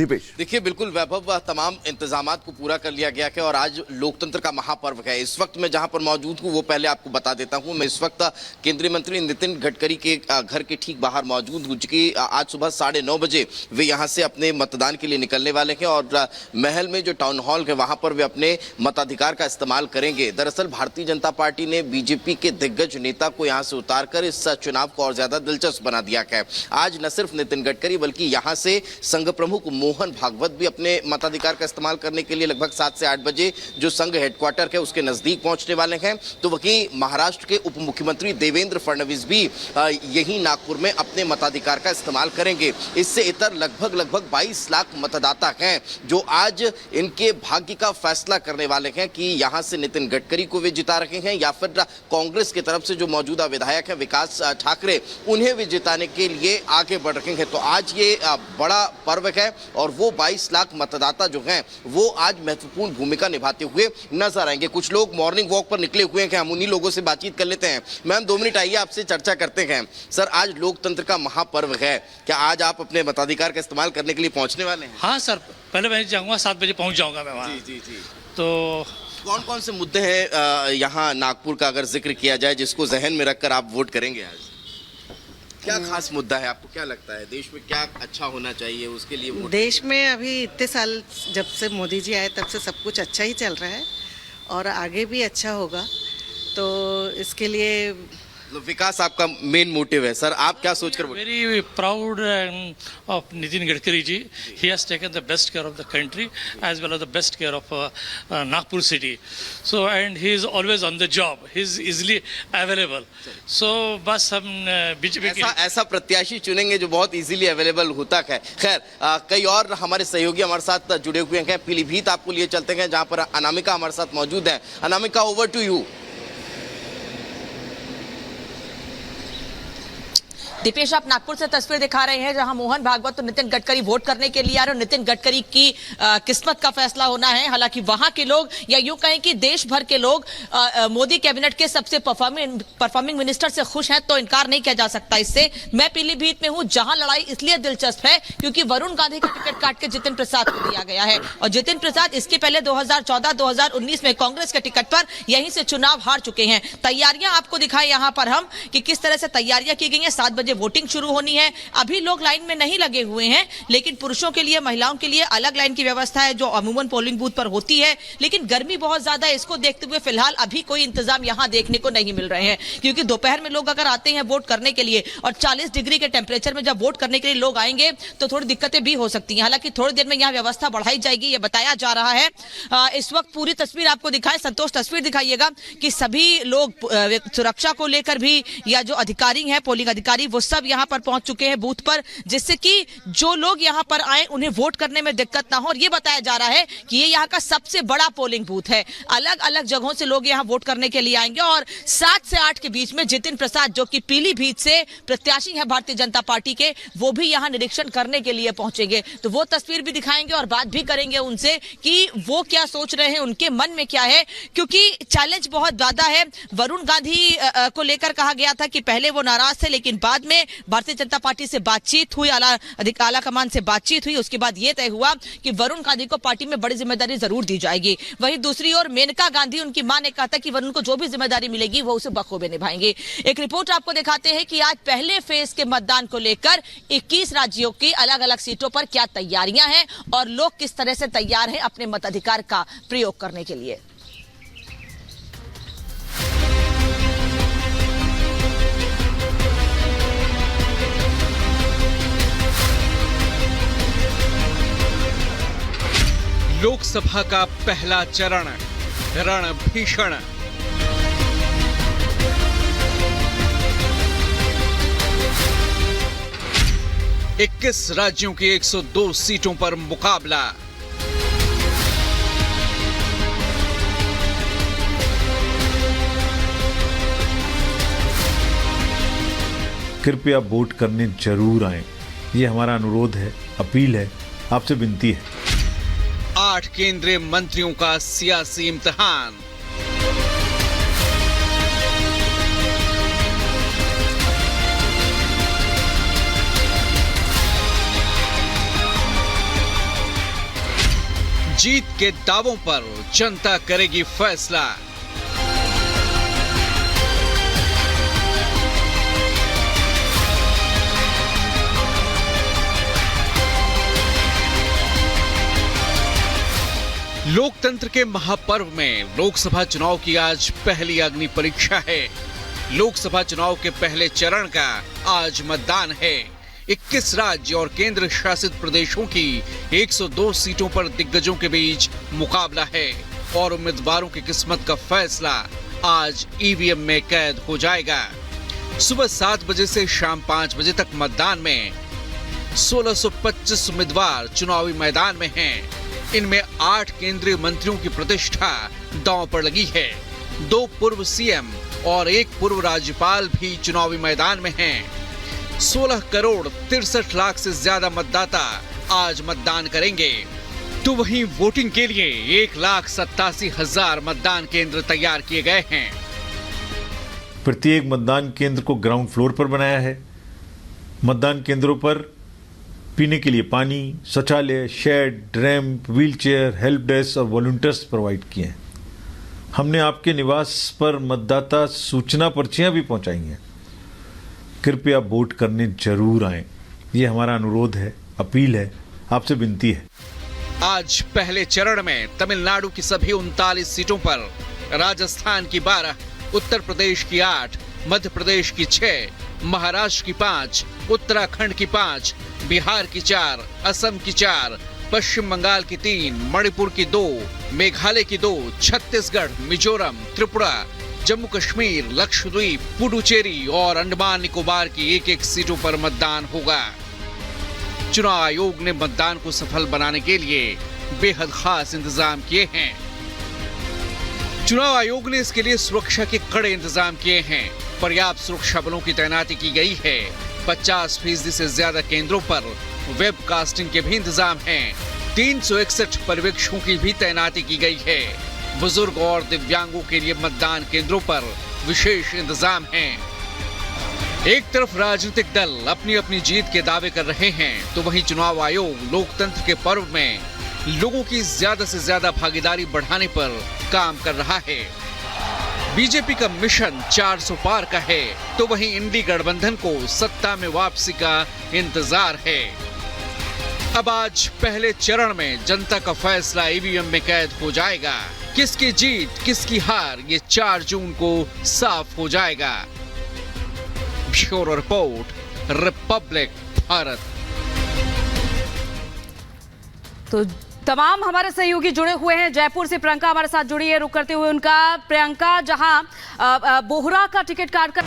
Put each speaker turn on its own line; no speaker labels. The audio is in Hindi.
दीपेश,
देखिए बिल्कुल वैभव, तमाम इंतजामात को पूरा कर लिया गया है और आज लोकतंत्र का महापर्व है। इस वक्त मैं जहां पर मौजूद हूं वो पहले आपको बता देता हूं। मैं इस वक्त केंद्रीय मंत्री नितिन गडकरी के घर के ठीक बाहर मौजूद हूं, क्योंकि आज सुबह 9:30 बजे वे यहां से अपने मतदान के लिए निकलने वाले हैं और महल में जो टाउन हॉल है वहां पर वे अपने मताधिकार का इस्तेमाल करेंगे। दरअसल भारतीय जनता पार्टी ने बीजेपी के दिग्गज नेता को यहां से उतारकर इस चुनाव को और ज्यादा दिलचस्प बना दिया है। आज न सिर्फ नितिन गडकरी बल्कि यहां से संघ प्रमुख मोहन भागवत भी अपने मताधिकार का इस्तेमाल करने के लिए लगभग 7 से 8 बजे जो संघ हेडक्वार्टर है उसके नजदीक पहुंचने वाले हैं। तो वहीं महाराष्ट्र के उप मुख्यमंत्री देवेंद्र फडणवीस भी यही नागपुर में अपने मताधिकार का इस्तेमाल करेंगे। इससे इतर लगभग 22 लाख मतदाता हैं जो आज इनके भाग्य का फैसला करने वाले हैं कि यहां से नितिन गडकरी को वे जिता रहे हैं या फिर कांग्रेस की तरफ से जो मौजूदा विधायक है विकास ठाकरे उन्हें भी जिताने के लिए आगे बढ़ रहे हैं। तो आज ये बड़ा पर्व है और वो 22 लाख मतदाता जो हैं वो आज महत्वपूर्ण भूमिका निभाते हुए नजर आएंगे। कुछ लोग मॉर्निंग वॉक पर निकले हुए हैं, हम उन्हीं लोगों से बातचीत कर लेते हैं। मैम 2 मिनट आइए, आपसे चर्चा करते हैं। सर, आज लोकतंत्र का महापर्व है, क्या आज आप अपने मताधिकार का इस्तेमाल करने के लिए पहुंचने वाले हैं?
हाँ सर, पहले मैं जाऊंगा, 7 बजे पहुंच जाऊंगा मैं वहाँ।
जी।
तो
कौन कौन से मुद्दे हैं यहाँ नागपुर का अगर जिक्र किया जाए जिसको जहन में रखकर आप वोट करेंगे आज? क्या खास मुद्दा है, आपको क्या लगता है देश में क्या अच्छा होना चाहिए उसके लिए वोट?
देश में अभी इतने साल जब से मोदी जी आए तब से सब कुछ अच्छा ही चल रहा है और आगे भी अच्छा होगा, तो इसके लिए
विकास आपका मेन मोटिव है। सर, आप क्या सोचकर
very proud of Nitin Gadkari ji. He has taken the best care of the country as well as the best care of Nagpur city. So and he is always on the job, he is easily available. So बस हम बीजेपी
ऐसा प्रत्याशी चुनेंगे जो बहुत इजीली अवेलेबल होता है। खैर, कई और हमारे सहयोगी हमारे साथ जुड़े हुए हैं। पीलीभीत आपको लिए चलते हैं जहां पर अनामिका हमारे साथ मौजूद है। Anamika, over to you.
Deepesh, आप नागपुर से तस्वीर दिखा रहे हैं जहां मोहन भागवत और नितिन गडकरी वोट करने के लिए आ रहे हैं। नितिन गडकरी की किस्मत का फैसला होना है। हालांकि वहां के लोग या यूं कहें कि देश भर के लोग मोदी कैबिनेट के सबसे परफॉर्मिंग मिनिस्टर से खुश हैं, तो इनकार नहीं किया जा सकता इससे। मैं पीलीभीत में हूं जहां लड़ाई इसलिए दिलचस्प है क्योंकि वरुण गांधी का टिकट काट के जितिन प्रसाद को दिया गया है और जितिन प्रसाद इसके पहले 2014-2019 में कांग्रेस के टिकट पर यहीं से चुनाव हार चुके हैं। तैयारियां आपको दिखाएं यहां पर हम कि किस तरह से तैयारियां की गई हैं। 7 बजे वोटिंग शुरू होनी है। अभी लोग लाइन में नहीं लगे हुए हैं, लेकिन पुरुषों के लिए महिलाओं के लिए अलग लाइन की व्यवस्था है जो अमूमन पोलिंग बूथ पर होती है। लेकिन गर्मी बहुत ज्यादा है, इसको देखते हुए फिलहाल अभी कोई इंतजाम यहां देखने को नहीं मिल रहे हैं, क्योंकि दोपहर में लोग अगर आते हैं वोट करने के लिए और 40 डिग्री के टेम्परेचर में जब वोट करने के लिए लोग आएंगे तो थोड़ी दिक्कतें भी हो सकती हैं। हालांकि थोड़ी देर में यहां व्यवस्था बढ़ाई जाएगी, यह बताया जा रहा है। इस वक्त पूरी तस्वीर आपको दिखाएं, संतोष तस्वीर दिखाइएगा कि सभी लोग सुरक्षा को लेकर भी या जो अधिकारी हैं पोलिंग अधिकारी वो सब यहां पर पहुंच चुके हैं बूथ पर, जिससे कि जो लोग यहां पर आए उन्हें वोट करने में दिक्कत ना हो। और ये बताया जा रहा है कि ये यहां का सबसे बड़ा पोलिंग बूथ है। अलग अलग जगहों से लोग यहां वोट करने के लिए आएंगे और 7 से 8 के बीच में जितिन प्रसाद जो कि पीलीभीत से प्रत्याशी है भारतीय जनता पार्टी के, वो भी यहां निरीक्षण करने के लिए पहुंचेंगे। तो वो तस्वीर भी दिखाएंगे और बात भी करेंगे उनसे कि वो क्या सोच रहे हैं, उनके मन में क्या है, क्योंकि चैलेंज बहुत ज्यादा है। वरुण गांधी को लेकर कहा गया था कि पहले वो नाराज थे, लेकिन बाद में भारतीय जनता पार्टी से बातचीत हुई, आला कमान से बातचीत हुई, उसके बाद यह तय हुआ कि वरुण गांधी को पार्टी में बड़ी जिम्मेदारी जरूर दी जाएगी। वहीं दूसरी ओर मेनका गांधी, उनकी मां ने कहा था कि वरुण को जो भी जिम्मेदारी मिलेगी वो उसे बखूबी निभाएंगे। एक रिपोर्ट आपको दिखाते हैं कि आज पहले फेज के मतदान को लेकर 21 राज्यों की अलग अलग सीटों पर क्या तैयारियां हैं और लोग किस तरह से तैयार हैं अपने मताधिकार का प्रयोग करने के लिए।
लोकसभा का पहला चरण रण भीषण। इक्कीस राज्यों की 102 सीटों पर मुकाबला।
कृपया वोट करने जरूर आएं, ये हमारा अनुरोध है, अपील है, आपसे विनती है।
8 केंद्रीय मंत्रियों का सियासी इम्तिहान। जीत के दावों पर जनता करेगी फैसला। लोकतंत्र के महापर्व में लोकसभा चुनाव की आज पहली अग्नि परीक्षा है। लोकसभा चुनाव के पहले चरण का आज मतदान है। 21 राज्य और केंद्र शासित प्रदेशों की 102 सीटों पर दिग्गजों के बीच मुकाबला है और उम्मीदवारों की किस्मत का फैसला आज ईवीएम में कैद हो जाएगा। सुबह 7 बजे से शाम 5 बजे तक मतदान में 1625 उम्मीदवार चुनावी मैदान में हैं। इनमें 8 केंद्रीय मंत्रियों की प्रतिष्ठा दांव पर लगी है। 2 पूर्व सीएम और 1 पूर्व राज्यपाल भी चुनावी मैदान में हैं। 16 करोड़ 63 लाख से ज्यादा मतदाता आज मतदान करेंगे। तो वहीं वोटिंग के लिए 1,87,000 मतदान केंद्र तैयार किए गए हैं।
प्रत्येक मतदान केंद्र को ग्राउंड फ्लोर पर बनाया है। मतदान केंद्रों पर पीने के लिए पानी, शौचालय, shed, ramp, wheelchair, help desk और वॉलंटियर्स प्रोवाइड किए हैं। हमने आपके निवास पर मतदाता सूचना पर्चियां भी पहुंचाई हैं। कृपया वोट करने जरूर आएं। ये हमारा अनुरोध है, अपील है, आपसे विनती है।
आज पहले चरण में तमिलनाडु की सभी 39 सीटों पर, राजस्थान की 12, उत्तर प्रदेश की 8, मध्य प्रदेश की 6, महाराष्ट्र की 5, उत्तराखंड की 5, बिहार की 4, असम की 4, पश्चिम बंगाल की 3, मणिपुर की 2, मेघालय की 2, छत्तीसगढ़, मिजोरम, त्रिपुरा, जम्मू कश्मीर, लक्षद्वीप, पुडुचेरी और अंडमान निकोबार की 1-1 सीटों पर मतदान होगा। चुनाव आयोग ने मतदान को सफल बनाने के लिए बेहद खास इंतजाम किए हैं। चुनाव आयोग ने इसके लिए सुरक्षा के कड़े इंतजाम किए हैं। पर्याप्त सुरक्षा बलों की तैनाती की गई है। 50% से ज्यादा केंद्रों पर वेबकास्टिंग के भी इंतजाम हैं। 361 पर्यवेक्षकों की भी तैनाती की गई है। बुजुर्ग और दिव्यांगों के लिए मतदान केंद्रों पर विशेष इंतजाम हैं। एक तरफ राजनीतिक दल अपनी अपनी जीत के दावे कर रहे हैं, तो वहीं चुनाव आयोग लोकतंत्र के पर्व में लोगों की ज्यादा से ज्यादा भागीदारी बढ़ाने पर काम कर रहा है। बीजेपी का मिशन 400 पार का है, तो वहीं इंडी गठबंधन को सत्ता में वापसी का इंतजार है। अब आज पहले चरण में जनता का फैसला ईवीएम में कैद हो जाएगा। किसकी जीत किसकी हार ये 4 जून को साफ हो जाएगा। Bureau report, Republic Bharat.
तो तमाम हमारे सहयोगी जुड़े हुए हैं। जयपुर से प्रियंका हमारे साथ जुड़ी है। रुक करते हुए उनका, प्रियंका, जहां बोहरा का टिकट काटकर